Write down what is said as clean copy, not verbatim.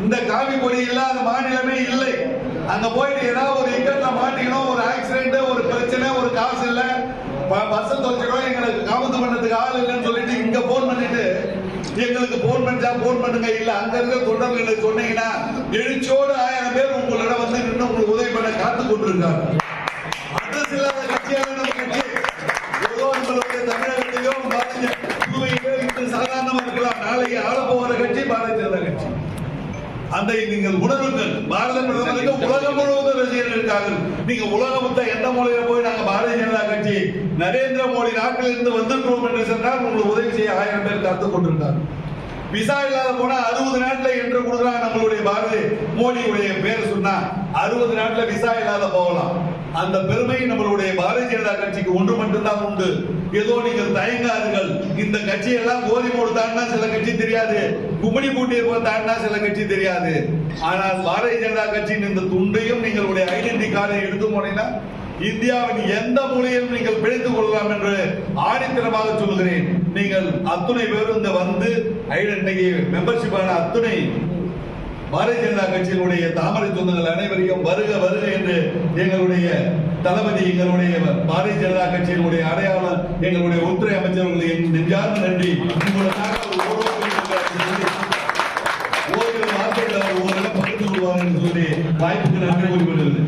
இந்த காவி கொடி இல்லாத மாநிலமே இல்லை. அங்க போயிட்டு ஏதாவது ஒரு இக்கட்ல மாட்டிக்கணும், ஒரு ஆக்சிடென்ட், ஒரு பிரச்சனை, ஒரு காசு இல்ல, பஸ் தொலைச்சிடும், எங்களுக்கு காவந்து பண்ணதுக்கு ஆள் இல்லைன்னு சொல்லிட்டு இங்க போன் பண்ணிட்டு எங்களுக்கு போன் பண்ணா போன் பண்ணுங்க, இல்ல அங்க இருக்க தொண்டர்களுக்கு சொன்னீங்கன்னா எழுச்சியோடு 1000 பேர் உங்களிடம் வந்து நின்று உங்களுக்கு உதவி பண்ண காத்து கொண்டிருக்காங்க. அட்ரஸ் இல்லாத கட்சியாக நம்ம கட்சி ஏதோ நம்மளுடைய தமிழகத்திலும் சாதாரணமா இருக்கலாம். நாளைக்கு ஆள போகிற கட்சி பாரதிய ஜனதா கட்சி. அந்த நீங்கள் உணர்வுகள் பாரத பிரதமருக்கு உலகம் முழுவதும் ரசிகர்கள் இருக்கார்கள். நீங்க உலகம் மொத்த எந்த மூலையில போய் நாங்க பாரதிய ஜனதா கட்சி நரேந்திர மோடி நாட்டில் இருந்து வந்திருக்கிறோம் என்று சொன்னால் உங்களுக்கு உதவி செய்ய 1000 பேர் காத்துக் கொண்டிருக்காங்க. விசா இல்லாத போனா 60 நாட்டுல என்று கொடுக்குறாங்க. நம்மளுடைய பாரதி மோடியுடைய பேர் சொன்னா 60 நாட்டுல விசா இல்லாத போகலாம். அந்த பெருமை நம்மளுடைய பாரதிய ஜனதா கட்சிக்கு ஒன்று மட்டும்தான் உண்டு. ஏதோ நீங்கள் தயங்காதீர்கள். இந்த கட்சியெல்லாம் கோரிமோடு தாண்டினா சில கட்சி தெரியாது, கும்படி பூட்டி தாண்டினா சில கட்சி தெரியாது. ஆனால் பாரதிய ஜனதா கட்சியின் இந்த துண்டையும் நீங்களுடைய ஐடென்டி கார்டை எடுத்து போனீங்கன்னா இந்தியாவின் எந்த மூலையிலும் நீங்கள் பிழைத்துக் கொள்ளலாம் என்று ஆணித்தரமாக சொல்கிறேன். நீங்கள் அத்துணை பேரும் இந்த வந்து ஐடென்டி மெம்பர்ஷிப்பான அத்துணை பாரதிய ஜனதா கட்சியினுடைய தாமரை சொந்தங்கள் அனைவரையும் வருக வருக என்று எங்களுடைய தளபதி, எங்களுடைய பாரதிய ஜனதா கட்சியினுடைய அடையாளம், எங்களுடைய உள்துறை அமைச்சர்களுடைய நெஞ்சார்ந்த நன்றி. ஓரிரு வார்த்தைகள் அவர் ஓரிடம் பகிர்ந்து கொள்வார் என்று சொல்லி வாய்ப்புக்கு நன்றி கூறிக்கொள்கிறது.